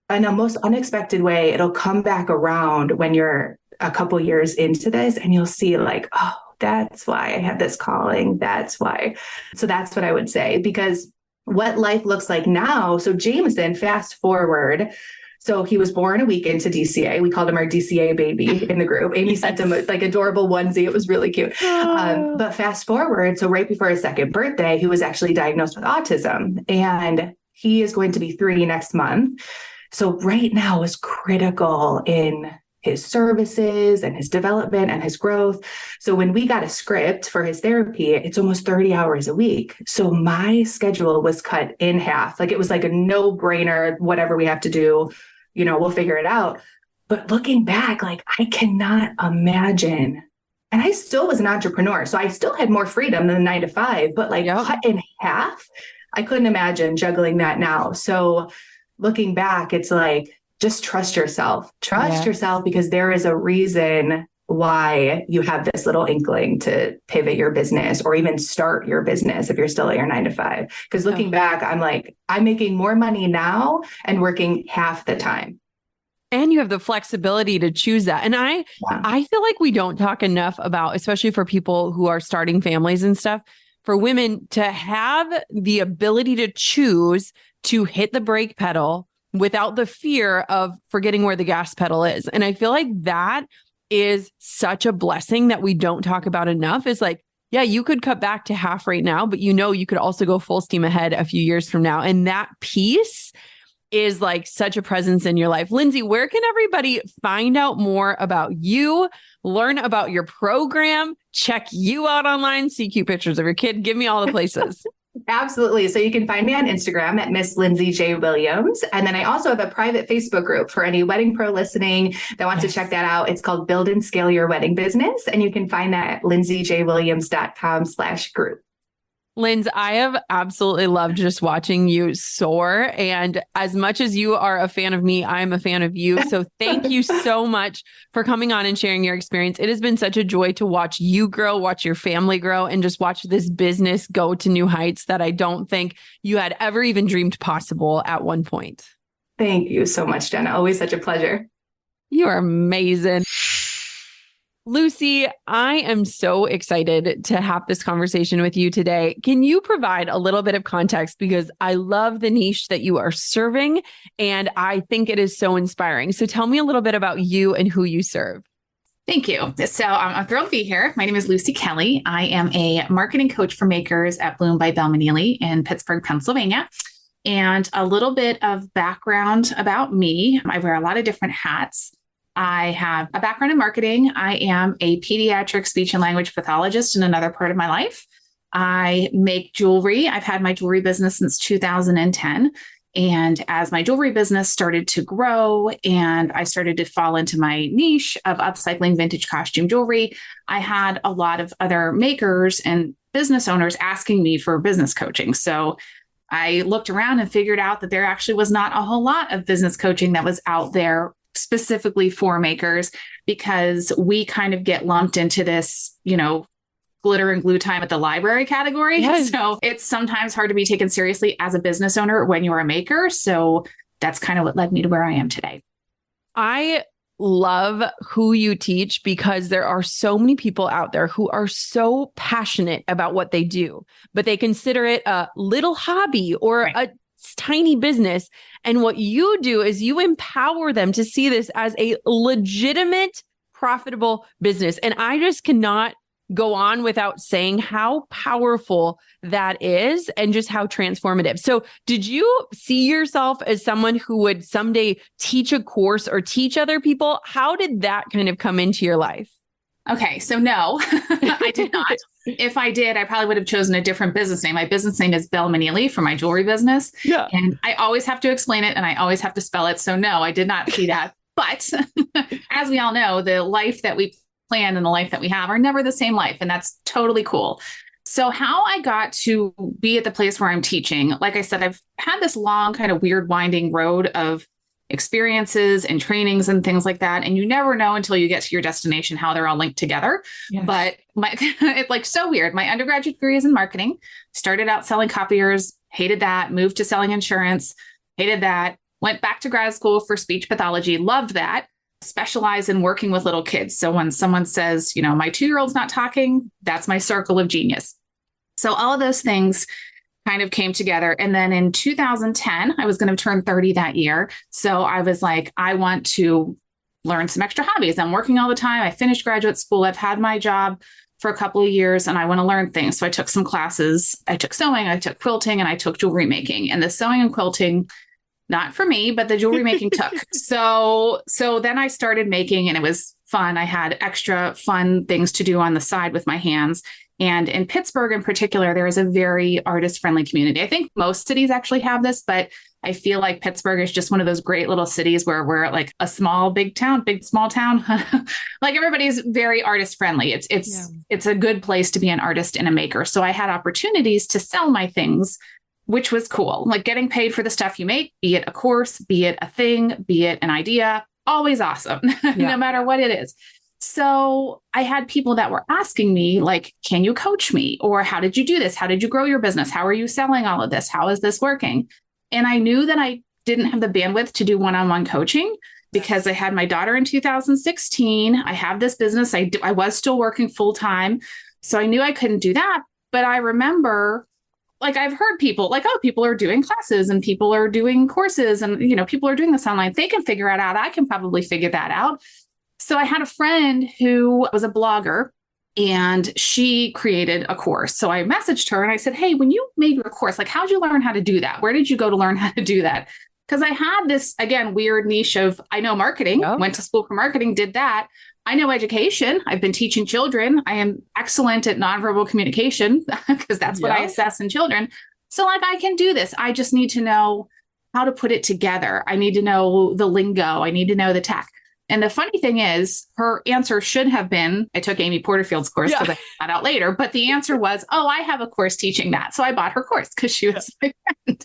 in a most unexpected way, it'll come back around when you're a couple years into this and you'll see like, oh, that's why I had this calling. That's why. So that's what I would say, because what life looks like now. So Jameson, fast forward. So he was born a week into DCA. We called him our DCA baby in the group. Amy sent him a, like adorable onesie. It was really cute. But fast forward. So right before his second birthday, he was actually diagnosed with autism and he is going to be 3 next month. So right now is critical in his services and his development and his growth. So when we got a script for his therapy, it's almost 30 hours a week. So my schedule was cut in half. Like it was like a no-brainer, whatever we have to do, you know, we'll figure it out. But looking back, like I cannot imagine. And I still was an entrepreneur. So I still had more freedom than the 9 to 5, but like cut in half, I couldn't imagine juggling that now. So looking back, it's like, just trust yourself. Trust yourself because there is a reason why you have this little inkling to pivot your business or even start your business if you're still at your 9 to 5. Because looking back, I'm like, I'm making more money now and working half the time. And you have the flexibility to choose that. And I feel like we don't talk enough about, especially for people who are starting families and stuff, for women to have the ability to choose to hit the brake pedal without the fear of forgetting where the gas pedal is. And I feel like that is such a blessing that we don't talk about enough. Is like, yeah, you could cut back to half right now, but you know, you could also go full steam ahead a few years from now. And that piece is like such a presence in your life. Lindsay, where can everybody find out more about you, learn about your program, check you out online, see cute pictures of your kid? Give me all the places. Absolutely. So you can find me on Instagram at Miss Lindsay J. Williams. And then I also have a private Facebook group for any wedding pro listening that wants to check that out. It's called Build and Scale Your Wedding Business. And you can find that at lindsayjwilliams.com/group. Linz, I have absolutely loved just watching you soar. And as much as you are a fan of me, I'm a fan of you. So thank you so much for coming on and sharing your experience. It has been such a joy to watch you grow, watch your family grow, and just watch this business go to new heights that I don't think you had ever even dreamed possible at one point. Thank you so much, Jenna. Always such a pleasure. You are amazing. Lucy, I am so excited to have this conversation with you today. Can you provide a little bit of context? Because I love the niche that you are serving, and I think it is so inspiring. So tell me a little bit about you and who you serve. Thank you. So I'm thrilled to be here. My name is Lucy Kelly. I am a marketing coach for makers at Bloom by Bell Meneely in Pittsburgh, Pennsylvania. And a little bit of background about me. I wear a lot of different hats. I have a background in marketing. I am a pediatric speech and language pathologist in another part of my life. I make jewelry. I've had my jewelry business since 2010. And as my jewelry business started to grow and I started to fall into my niche of upcycling vintage costume jewelry, I had a lot of other makers and business owners asking me for business coaching. So I looked around and figured out that there actually was not a whole lot of business coaching that was out there specifically for makers, because we kind of get lumped into this, you know, glitter and glue time at the library category. Yes. So it's sometimes hard to be taken seriously as a business owner when you're a maker. So that's kind of what led me to where I am today. I love who you teach because there are so many people out there who are so passionate about what they do, but they consider it a little hobby or a tiny business. And what you do is you empower them to see this as a legitimate, profitable business. And I just cannot go on without saying how powerful that is and just how transformative. So did you see yourself as someone who would someday teach a course or teach other people? How did that kind of come into your life? Okay, so no, I did not. If I did, I probably would have chosen a different business name. My business name is Bell Manili for my jewelry business. Yeah. And I always have to explain it and I always have to spell it. So no, I did not see that. But as we all know, the life that we plan and the life that we have are never the same life. And that's totally cool. So how I got to be at the place where I'm teaching, like I said, I've had this long kind of weird winding road of experiences and trainings and things like that. And you never know until you get to your destination how they're all linked together. Yes. But it's like so weird. My undergraduate degree is in marketing, started out selling copiers, hated that, moved to selling insurance, hated that, went back to grad school for speech pathology, loved that, specialize in working with little kids. So when someone says, my 2-year-old's not talking, that's my circle of genius. So all of those things kind of came together. And then in 2010, I was going to turn 30 that year. So I was like, I want to learn some extra hobbies. I'm working all the time. I finished graduate school. I've had my job for a couple of years and I want to learn things. So I took some classes. I took sewing, I took quilting, and I took jewelry making. And the sewing and quilting, not for me, but the jewelry making took. So then I started making and it was fun. I had extra fun things to do on the side with my hands. And in Pittsburgh in particular, there is a very artist-friendly community. I think most cities actually have this, but I feel like Pittsburgh is just one of those great little cities where we're like a small, small town. Like everybody's very artist-friendly. It's a good place to be an artist and a maker. So I had opportunities to sell my things, which was cool. Like getting paid for the stuff you make, be it a course, be it a thing, be it an idea, always awesome, no matter what it is. So I had people that were asking me like, can you coach me? Or how did you do this? How did you grow your business? How are you selling all of this? How is this working? And I knew that I didn't have the bandwidth to do one-on-one coaching because I had my daughter in 2016. I have this business. I was still working full-time. So I knew I couldn't do that. But I remember, like, I've heard people like, oh, people are doing classes and people are doing courses and, people are doing this online. They can figure it out. I can probably figure that out. So I had a friend who was a blogger and she created a course. So I messaged her and I said, hey, when you made your course, like, how'd you learn how to do that? Where did you go to learn how to do that? Because I had this, again, weird niche of, I know marketing, went to school for marketing, did that. I know education. I've been teaching children. I am excellent at nonverbal communication because that's what I assess in children. So like, I can do this. I just need to know how to put it together. I need to know the lingo. I need to know the tech. And the funny thing is, her answer should have been, I took Amy Porterfield's course because I found out later, but the answer was, oh, I have a course teaching that. So I bought her course because she was my friend,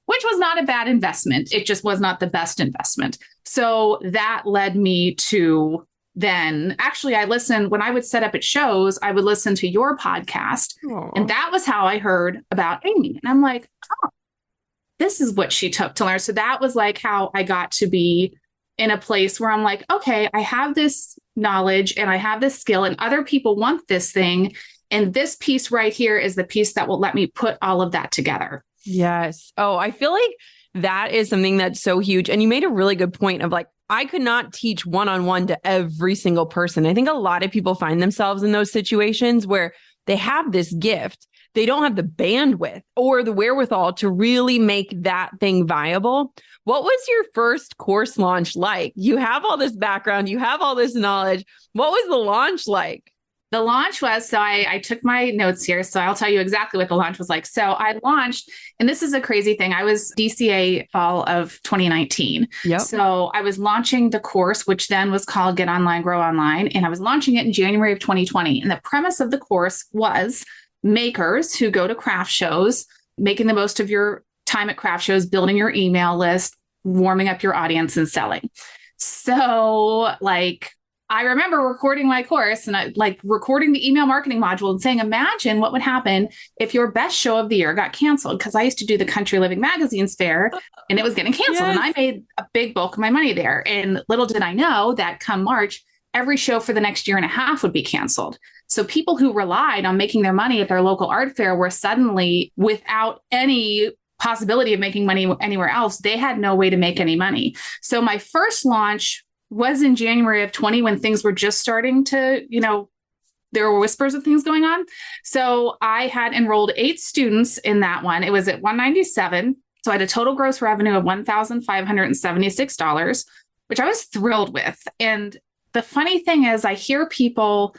which was not a bad investment. It just was not the best investment. So that led me to then, actually, I listened, when I would set up at shows, I would listen to your podcast. Aww. And that was how I heard about Amy. And I'm like, oh, this is what she took to learn. So that was like how I got to be in a place where I'm like, okay, I have this knowledge and I have this skill and other people want this thing. And this piece right here is the piece that will let me put all of that together. Yes. Oh, I feel like that is something that's so huge. And you made a really good point of like, I could not teach one-on-one to every single person. I think a lot of people find themselves in those situations where they have this gift. They don't have the bandwidth or the wherewithal to really make that thing viable. What was your first course launch like? You have all this background, you have all this knowledge. What was the launch like? The launch was, so I took my notes here. So I'll tell you exactly what the launch was like. So I launched, and this is a crazy thing. I was DCA fall of 2019. Yep. So I was launching the course, which then was called Get Online, Grow Online. And I was launching it in January of 2020. And the premise of the course was makers who go to craft shows, making the most of your time at craft shows, building your email list, warming up your audience and selling. So like, I remember recording my course and I like recording the email marketing module and saying, imagine what would happen if your best show of the year got canceled. Because I used to do the Country Living Magazine's fair and it was getting canceled. Yes. And I made a big bulk of my money there. And little did I know that come March, every show for the next year and a half would be canceled. So people who relied on making their money at their local art fair were suddenly without any possibility of making money anywhere else. They had no way to make any money. So my first launch was in January of 20 when things were just starting to, there were whispers of things going on. So I had enrolled 8 students in that one. It was at 197. So I had a total gross revenue of $1,576, which I was thrilled with. And the funny thing is, I hear people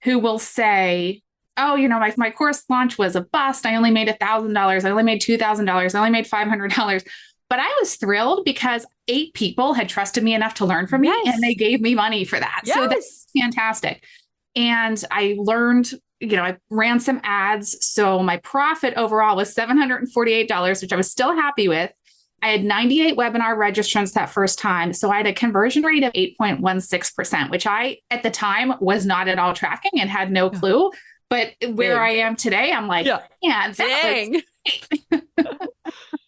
who will say, oh, my course launch was a bust. I only made $1,000. I only made $2,000. I only made $500. But I was thrilled because 8 people had trusted me enough to learn from me, and they gave me money for that. Yes. So that's fantastic. And I learned, I ran some ads. So my profit overall was $748, which I was still happy with. I had 98 webinar registrants that first time. So I had a conversion rate of 8.16%, which I, at the time, was not at all tracking and had no clue. But where I am today, I'm like, yeah, dang.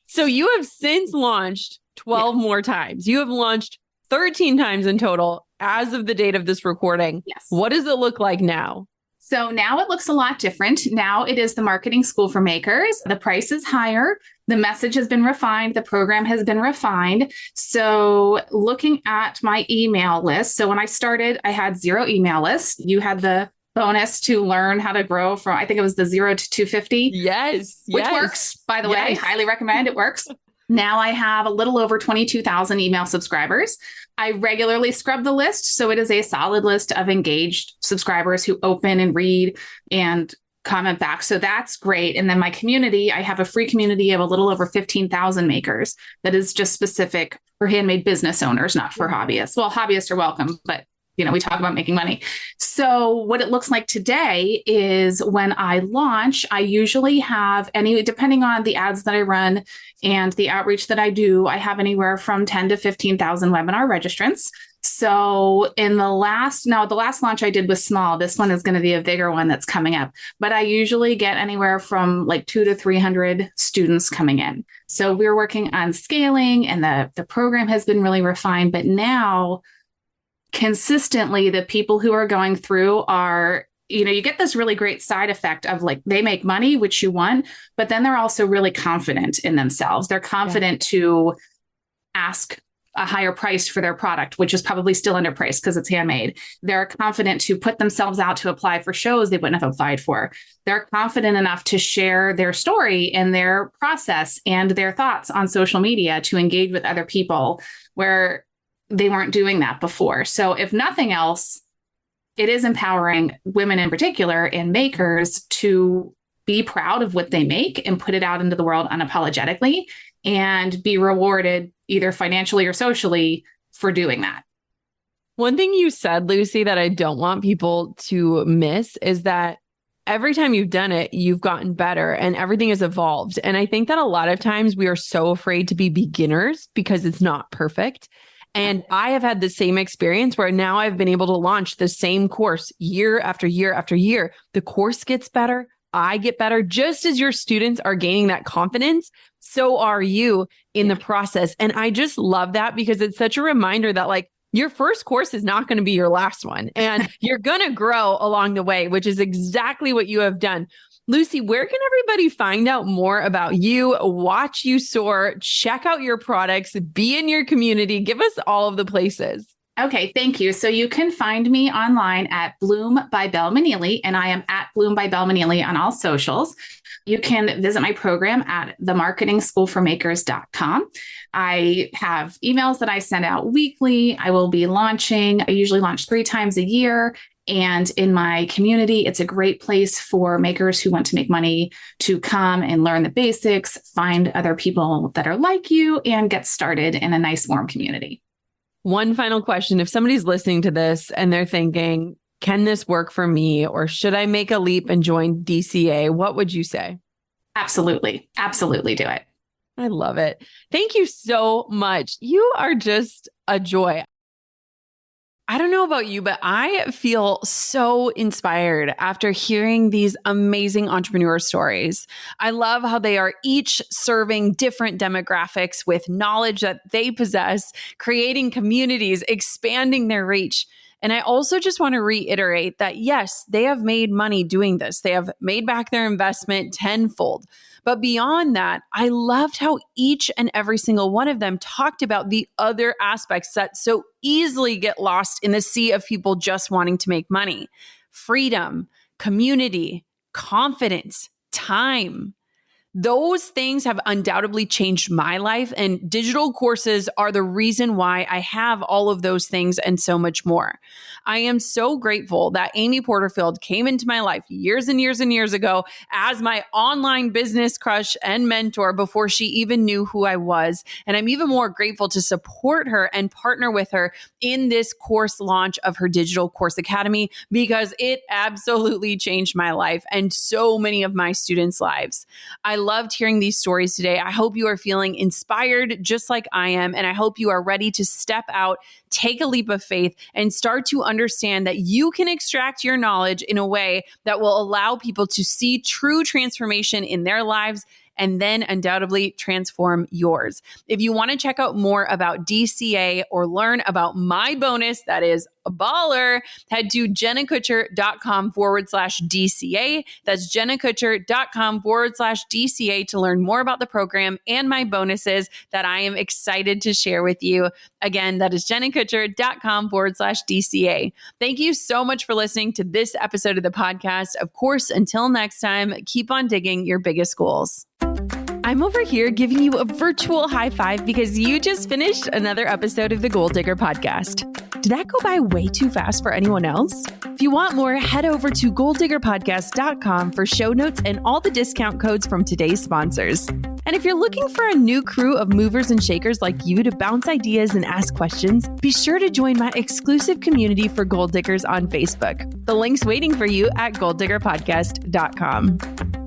So you have since launched 12 more times. You have launched 13 times in total as of the date of this recording. Yes. What does it look like now? So now it looks a lot different. Now it is the marketing school for makers. The price is higher. The message has been refined. The program has been refined. So looking at my email list. So when I started, I had 0 email lists. You had the bonus to learn how to grow from, I think it was the 0 to 250. Yes. Which works, by the way. I highly recommend it. Works. Now I have a little over 22,000 email subscribers. I regularly scrub the list. So it is a solid list of engaged subscribers who open and read and comment back. So that's great. And then my community, I have a free community of a little over 15,000 makers that is just specific for handmade business owners, not for hobbyists. Well, hobbyists are welcome, but we talk about making money. So what it looks like today is when I launch, I usually have depending on the ads that I run and the outreach that I do, I have anywhere from 10 to 15,000 webinar registrants. So the last launch I did was small. This one is going to be a bigger one that's coming up, but I usually get anywhere from like 200 to 300 students coming in. So we're working on scaling, and the program has been really refined, but now consistently the people who are going through are, you get this really great side effect of like, they make money, which you want, but then they're also really confident in themselves. They're confident to ask a higher price for their product, which is probably still underpriced because it's handmade. They're confident to put themselves out to apply for shows they wouldn't have applied for. They're confident enough to share their story and their process and their thoughts on social media to engage with other people where they weren't doing that before. So if nothing else, it is empowering women in particular and makers to be proud of what they make and put it out into the world unapologetically and be rewarded either financially or socially for doing that. One thing you said, Lucy, that I don't want people to miss is that every time you've done it, you've gotten better and everything has evolved. And I think that a lot of times we are so afraid to be beginners because it's not perfect. And I have had the same experience where now I've been able to launch the same course year after year after year. The course gets better. I get better. Just as your students are gaining that confidence, so are you in the process. And I just love that because it's such a reminder that like your first course is not going to be your last one. And you're going to grow along the way, which is exactly what you have done. Lucy, where can everybody find out more about you, watch you soar, check out your products, be in your community? Give us all of the places. Okay, thank you. So you can find me online at Bloom by Belle Manili, and I am at Bloom by Belle Manili on all socials. You can visit my program at themarketingschoolformakers.com. I have emails that I send out weekly. I will be launching. I usually launch 3 times a year. And in my community, it's a great place for makers who want to make money to come and learn the basics, find other people that are like you, and get started in a nice, warm community. One final question. If somebody's listening to this and they're thinking, can this work for me? Or should I make a leap and join DCA? What would you say? Absolutely. Absolutely do it. I love it. Thank you so much. You are just a joy. I don't know about you, but I feel so inspired after hearing these amazing entrepreneur stories. I love how they are each serving different demographics with knowledge that they possess, creating communities, expanding their reach. And I also just want to reiterate that, yes, they have made money doing this. They have made back their investment tenfold. But beyond that, I loved how each and every single one of them talked about the other aspects that so easily get lost in the sea of people just wanting to make money. freedom, community, confidence, time. Those things have undoubtedly changed my life, and digital courses are the reason why I have all of those things and so much more. I am so grateful that Amy Porterfield came into my life years and years and years ago as my online business crush and mentor before she even knew who I was. And I'm even more grateful to support her and partner with her in this course launch of her Digital Course Academy, because it absolutely changed my life and so many of my students' lives. I loved hearing these stories today. I hope you are feeling inspired just like I am, and I hope you are ready to step out, take a leap of faith, and start to understand that you can extract your knowledge in a way that will allow people to see true transformation in their lives and then undoubtedly transform yours. If you want to check out more about DCA or learn about my bonus that is a baller, head to jennakutcher.com/DCA. That's jennakutcher.com/DCA to learn more about the program and my bonuses that I am excited to share with you. Again, that is jennakutcher.com/DCA. Thank you so much for listening to this episode of the podcast. Of course, until next time, keep on digging your biggest goals. I'm over here giving you a virtual high five because you just finished another episode of the Goal Digger podcast. Did that go by way too fast for anyone else? If you want more, head over to goaldiggerpodcast.com for show notes and all the discount codes from today's sponsors. And if you're looking for a new crew of movers and shakers like you to bounce ideas and ask questions, be sure to join my exclusive community for Goal Diggers on Facebook. The link's waiting for you at goaldiggerpodcast.com.